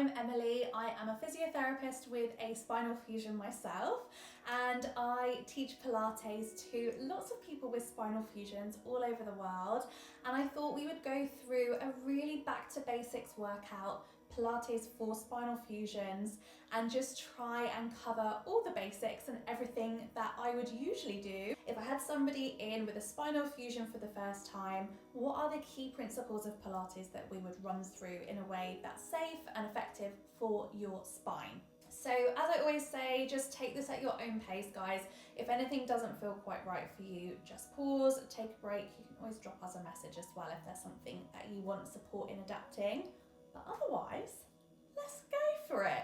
I'm Emily. I am a physiotherapist with a spinal fusion myself, and I teach Pilates to lots of people with spinal fusions all over the world. And I thought we would go through a really back to basics workout, Pilates for spinal fusions, and just try and cover all the basics and everything that I would usually do if I had somebody in with a spinal fusion for the first time. What are the key principles of Pilates that we would run through in a way that's safe and effective for your spine? So as I always say, just take this at your own pace, guys. If anything doesn't feel quite right for you, just pause, take a break. You can always drop us a message as well if there's something that you want support in adapting. But otherwise, let's go for it.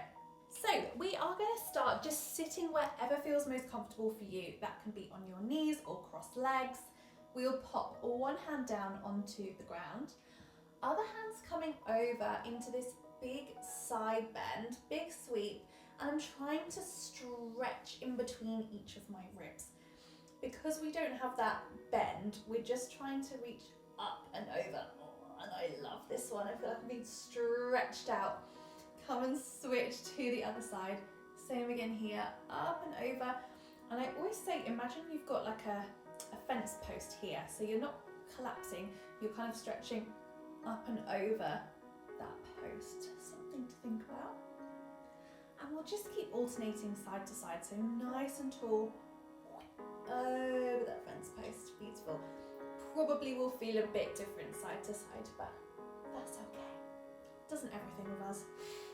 So we are going to start just sitting wherever feels most comfortable for you. That can be on your knees or crossed legs. We'll pop one hand down onto the ground, other hand's coming over into this big side bend, big sweep, and I'm trying to stretch in between each of my ribs. Because we don't have that bend, we're just trying to reach up and over. Oh, and I love this one. I feel like I'm being stretched out. Come and switch to the other side. Same again here, up and over. And I always say, imagine you've got like a fence post here. So you're not collapsing, you're kind of stretching up and over that post. Something to think about. And we'll just keep alternating side to side. So nice and tall, over that fence post. Beautiful. Probably will feel a bit different side to side, but that's okay. Doesn't everything with us?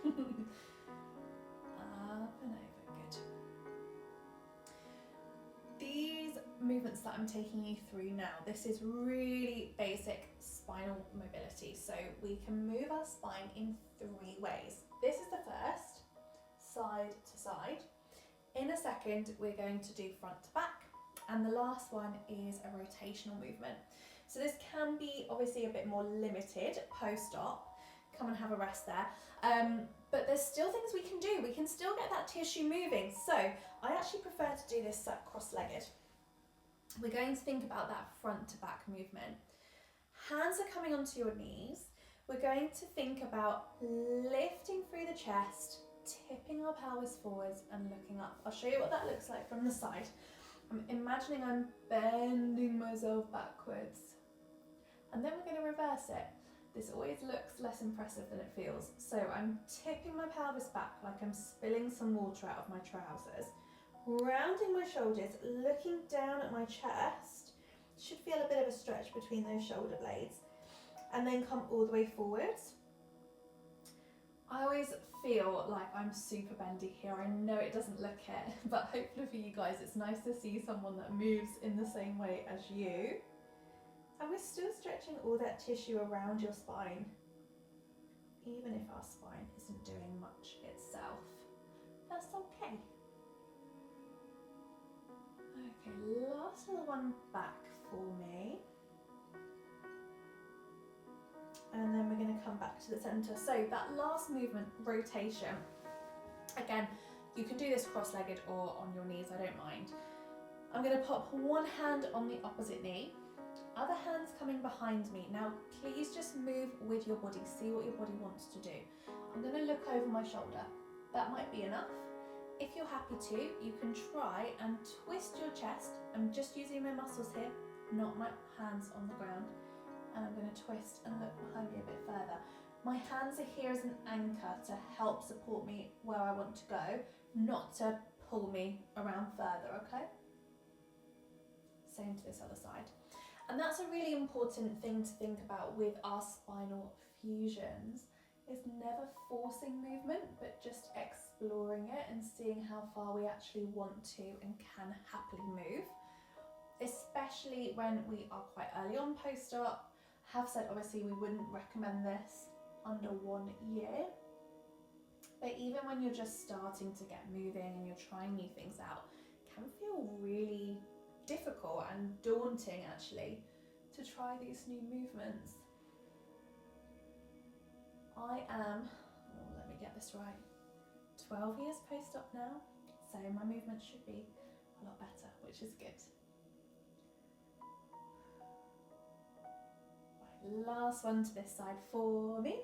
Up and over, good. These movements that I'm taking you through now, this is really basic spinal mobility. So we can move our spine in 3 ways. This is the first, side to side. In a second, we're going to do front to back. And the last one is a rotational movement. So this can be obviously a bit more limited post-op. Come and have a rest there. But there's still things we can do. We can still get that tissue moving. So I actually prefer to do this cross-legged. We're going to think about that front to back movement. Hands are coming onto your knees. We're going to think about lifting through the chest, tipping our pelvis forwards and looking up. I'll show you what that looks like from the side. I'm imagining I'm bending myself backwards. And then we're going to reverse it. This always looks less impressive than it feels. So I'm tipping my pelvis back like I'm spilling some water out of my trousers, rounding my shoulders, looking down at my chest. Should feel a bit of a stretch between those shoulder blades, and then come all the way forwards. I always feel like I'm super bendy here. I know it doesn't look it, but hopefully for you guys, it's nice to see someone that moves in the same way as you. And we're still stretching all that tissue around your spine, even if our spine isn't doing much itself. That's okay. Okay, last little one back for me. And then we're going to come back to the center. So that last movement, rotation, again, you can do this cross-legged or on your knees, I don't mind. I'm going to pop one hand on the opposite knee, other hand's coming behind me. Now, please just move with your body, see what your body wants to do. I'm going to look over my shoulder. That might be enough. If you're happy to, you can try and twist your chest. I'm just using my muscles here, not my hands on the ground. And I'm going to twist and look behind me a bit further. My hands are here as an anchor to help support me where I want to go, not to pull me around further, okay? Same to this other side. And that's a really important thing to think about with our spinal fusions, is never forcing movement, but just exploring it and seeing how far we actually want to and can happily move. Especially when we are quite early on post-op. Have said obviously we wouldn't recommend this under 1 year, but even when you're just starting to get moving and you're trying new things out, it can feel really difficult and daunting actually to try these new movements. I am, let me get this right, 12 years post-op now, so my movement should be a lot better, which is good. Last one to this side for me.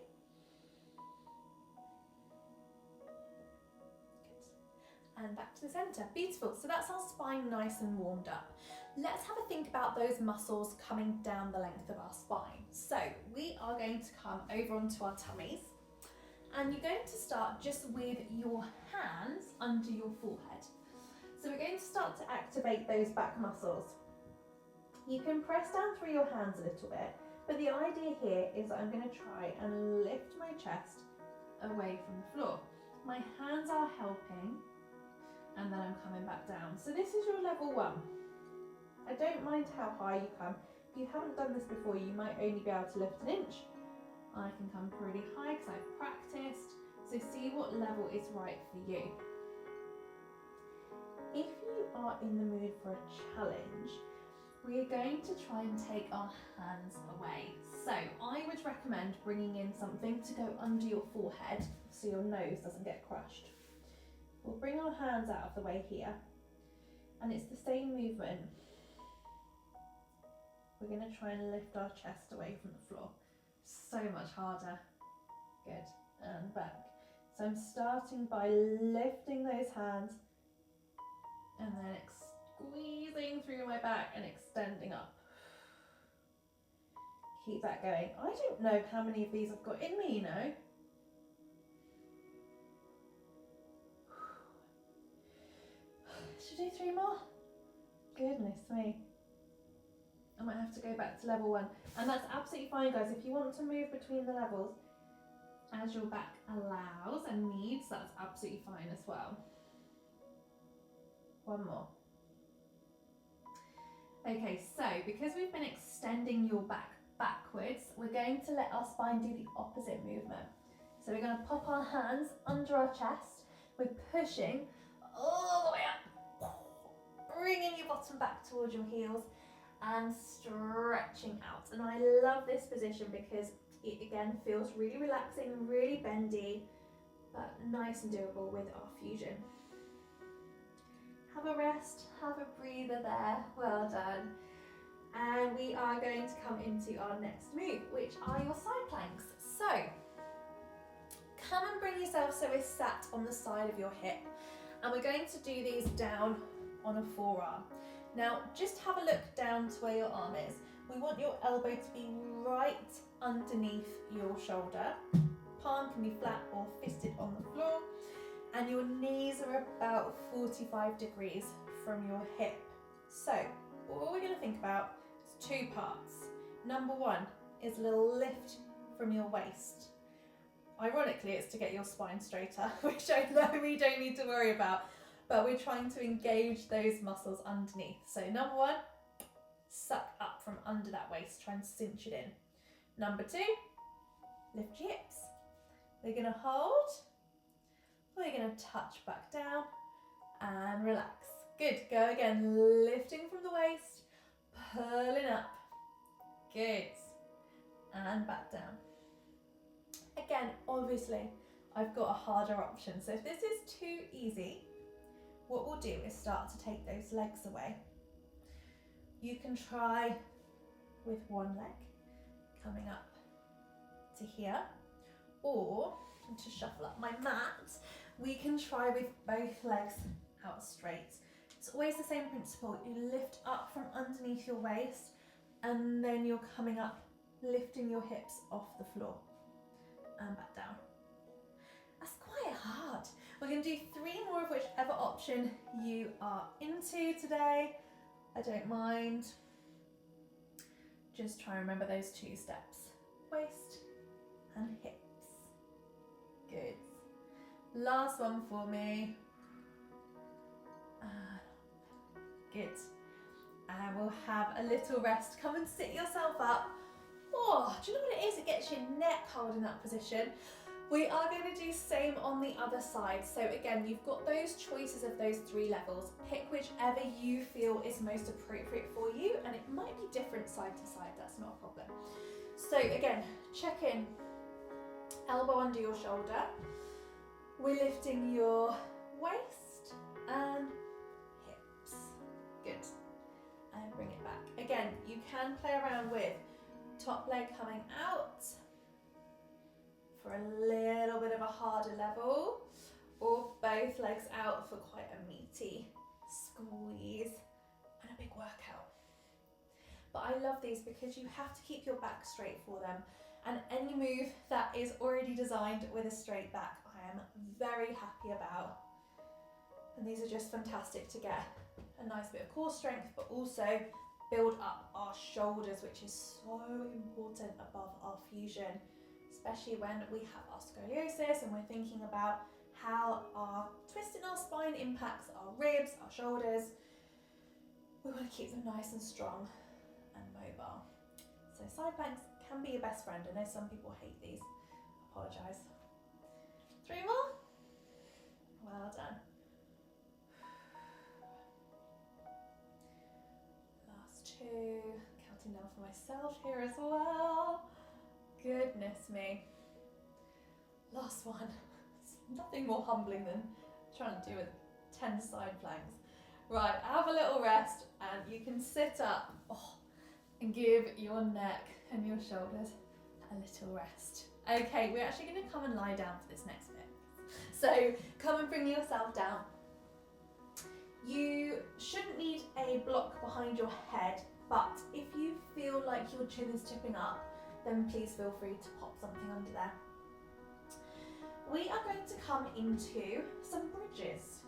and back to the center. Beautiful. So that's our spine nice and warmed up. Let's have a think about those muscles coming down the length of our spine. So we are going to come over onto our tummies, and you're going to start just with your hands under your forehead. So we're going to start to activate those back muscles. You can press down through your hands a little bit, but the idea here is that I'm going to try and lift my chest away from the floor. My hands are helping, and then I'm coming back down. So this is your level 1. I don't mind how high you come. If you haven't done this before, you might only be able to lift an inch. I can come pretty high because I've practiced. So see what level is right for you. If you are in the mood for a challenge, we are going to try and take our hands away. So I would recommend bringing in something to go under your forehead so your nose doesn't get crushed. We'll bring our hands out of the way here, and it's the same movement. We're going to try and lift our chest away from the floor. So much harder. Good, and back. So I'm starting by lifting those hands and then squeezing through my back and extending up. Keep that going. I don't know how many of these I've got in me, you know. Should I do 3 more? Goodness me. I might have to go back to level 1. And that's absolutely fine, guys. If you want to move between the levels as your back allows and needs, that's absolutely fine as well. 1 more. Okay, so because we've been extending your back backwards, we're going to let our spine do the opposite movement. So we're going to pop our hands under our chest. We're pushing all the way up, bringing your bottom back towards your heels and stretching out. And I love this position because it again feels really relaxing, really bendy, but nice and doable with our fusion. Have a rest, have a breather there, well done. And we are going to come into our next move, which are your side planks. So, come and bring yourself so we're sat on the side of your hip. And we're going to do these down on a forearm. Now, just have a look down to where your arm is. We want your elbow to be right underneath your shoulder. Palm can be flat or fisted on the floor. And your knees are about 45 degrees from your hip. So, what we're going to think about is 2 parts. Number 1 is a little lift from your waist. Ironically, it's to get your spine straighter, which I know we don't need to worry about, but we're trying to engage those muscles underneath. So number 1, suck up from under that waist, try and cinch it in. Number 2, lift your hips. We're going to hold. We're going to touch back down and relax. Good, go again, lifting from the waist, pulling up. Good, and back down. Again, obviously, I've got a harder option. So if this is too easy, what we'll do is start to take those legs away. You can try with one leg coming up to here, or to shuffle up my mat, we can try with both legs out straight. It's always the same principle. You lift up from underneath your waist, and then you're coming up, lifting your hips off the floor and back down. That's quite hard. We're going to do 3 more of whichever option you are into today. I don't mind. Just try and remember those 2 steps. Waist and hips. Good. Last one for me. Good. And we'll have a little rest. Come and sit yourself up. Oh, do you know what it is? It gets your neck held in that position. We are going to do same on the other side. So again, you've got those choices of those 3 levels. Pick whichever you feel is most appropriate for you, and it might be different side to side, that's not a problem. So again, check in, elbow under your shoulder. We're lifting your waist and hips. Good. And bring it back. Again, you can play around with top leg coming out for a little bit of a harder level, or both both legs out for quite a meaty squeeze and a big workout. But I love these because you have to keep your back straight for them, and any move that is already designed with a straight back I am very happy about. And these are just fantastic to get a nice bit of core strength, but also build up our shoulders, which is so important above our fusion, especially when we have our scoliosis and we're thinking about how our twist in our spine impacts our ribs, our shoulders. We want to keep them nice and strong and mobile. So side planks can be your best friend. I know some people hate these. Apologise. 3 more. Well done. Last 2. Counting down for myself here as well. Goodness me. Last one. It's nothing more humbling than trying to do 10 side planks. Right, have a little rest and you can sit up and give your neck and your shoulders a little rest. Okay, we're actually going to come and lie down for this next bit. So come and bring yourself down. You shouldn't need a block behind your head, but if you feel like your chin is tipping up, then please feel free to pop something under there. We are going to come into some bridges.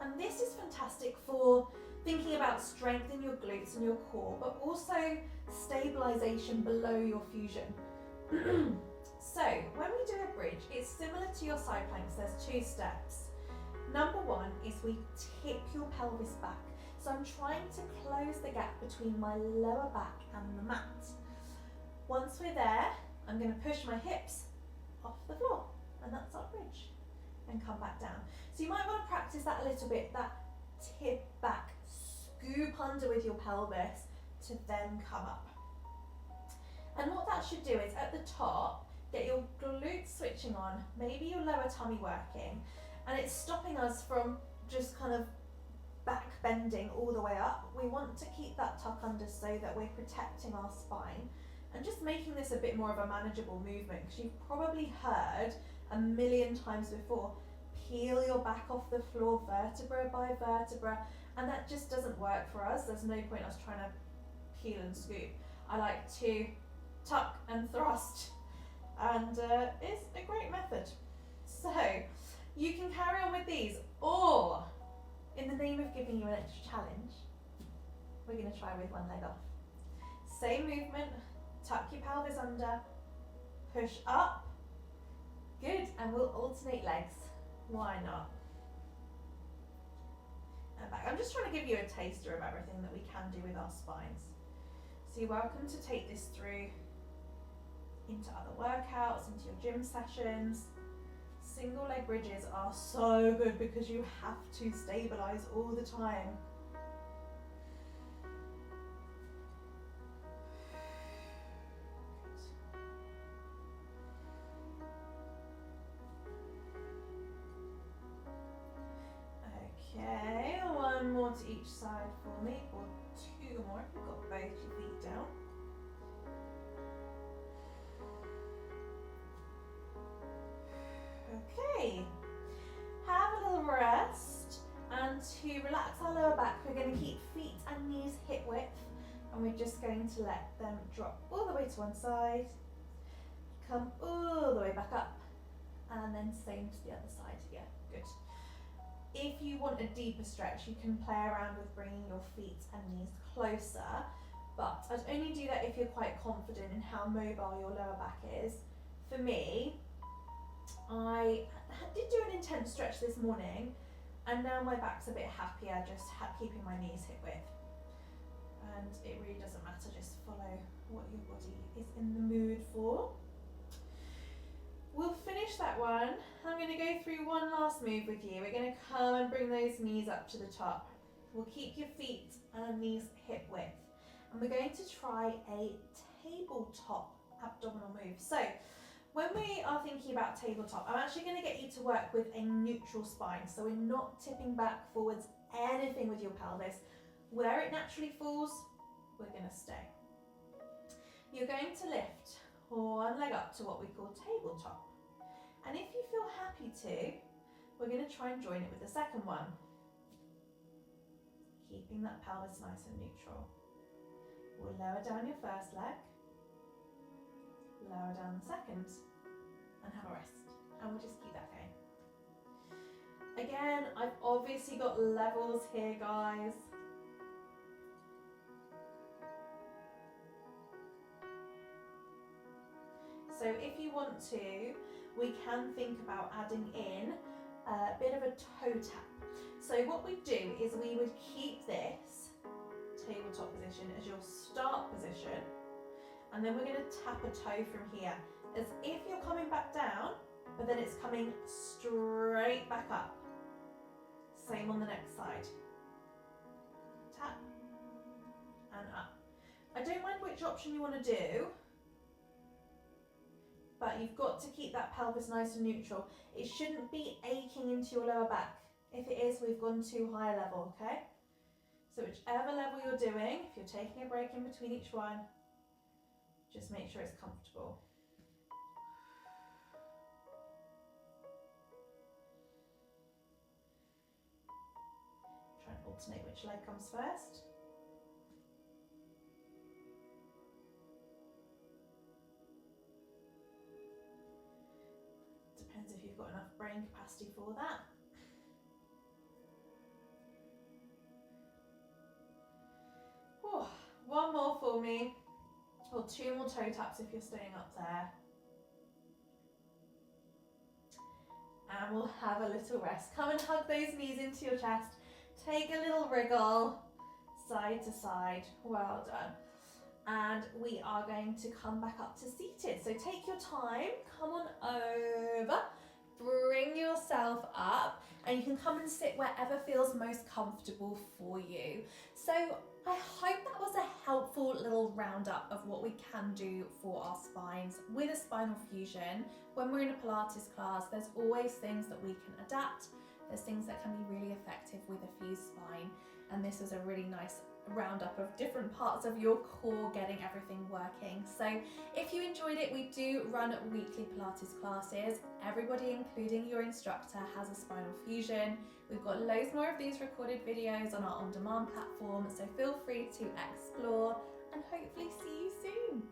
And this is fantastic for thinking about strength in your glutes and your core, but also stabilization below your fusion. So when we do a bridge, it's similar to your side planks. There's 2 steps. Number 1 is we tip your pelvis back. So I'm trying to close the gap between my lower back and the mat. Once we're there, I'm going to push my hips off the floor, and that's our bridge, and come back down. So you might want to practice that a little bit, that tip back, scoop under with your pelvis to then come up. And what that should do is at the top, get your glutes switching on, maybe your lower tummy working, and it's stopping us from just kind of back bending all the way up. We want to keep that tuck under so that we're protecting our spine and just making this a bit more of a manageable movement, because you've probably heard a million times before, peel your back off the floor vertebra by vertebra, and that just doesn't work for us. There's no point us trying to peel and scoop. I like to tuck and thrust, and it's a great method. So you can carry on with these, or in the name of giving you an extra challenge, we're going to try with one leg off. Same movement, tuck your pelvis under, push up, good, and we'll alternate legs. Why not? And back. I'm just trying to give you a taster of everything that we can do with our spines. So you're welcome to take this through into other workouts, into your gym sessions. Single leg bridges are so good because you have to stabilize all the time. Okay, 1 more to each side for me, or 2 more if you've got both your feet down. Okay, have a little rest, and to relax our lower back, we're going to keep feet and knees hip width, and we're just going to let them drop all the way to one side, come all the way back up, and then same to the other side here. Good. If you want a deeper stretch, you can play around with bringing your feet and knees closer, but I'd only do that if you're quite confident in how mobile your lower back is. For me, I did do an intense stretch this morning, and now my back's a bit happier, just keeping my knees hip width. And it really doesn't matter, just follow what your body is in the mood for. We'll finish that one. I'm going to go through one last move with you. We're going to come and bring those knees up to the top. We'll keep your feet and knees hip width. And we're going to try a tabletop abdominal move. So when we are thinking about tabletop, I'm actually going to get you to work with a neutral spine. So we're not tipping back, forwards, anything with your pelvis. Where it naturally falls, we're going to stay. You're going to lift one leg up to what we call tabletop. And if you feel happy to, we're going to try and join it with the second one. Keeping that pelvis nice and neutral. We'll lower down your first leg, lower down the second, and have a rest. And we'll just keep that going. Again, I've obviously got levels here, guys. So if you want to, we can think about adding in a bit of a toe tap. So what we do is we would keep this tabletop position as your start position, and then we're going to tap a toe from here as if you're coming back down, but then it's coming straight back up. Same on the next side. Tap and up. I don't mind which option you want to do, but you've got to keep that pelvis nice and neutral. It shouldn't be aching into your lower back. If it is, we've gone too high a level, okay? So whichever level you're doing, if you're taking a break in between each one, just make sure it's comfortable. Try and alternate which leg comes first. Depends if you've got enough brain capacity for that. Oh, one more for me, or two more toe taps if you're staying up there. And we'll have a little rest. Come and hug those knees into your chest. Take a little wriggle, side to side. Well done. And we are going to come back up to seated. So take your time, come on over, bring yourself up, and you can come and sit wherever feels most comfortable for you. So I hope that was a helpful little roundup of what we can do for our spines with a spinal fusion. When we're in a Pilates class, there's always things that we can adapt. There's things that can be really effective with a fused spine. And this was a really nice roundup of different parts of your core, getting everything working. So if you enjoyed it, we do run weekly Pilates classes. Everybody, including your instructor, has a spinal fusion. We've got loads more of these recorded videos on our on-demand platform, so feel free to explore and hopefully see you soon.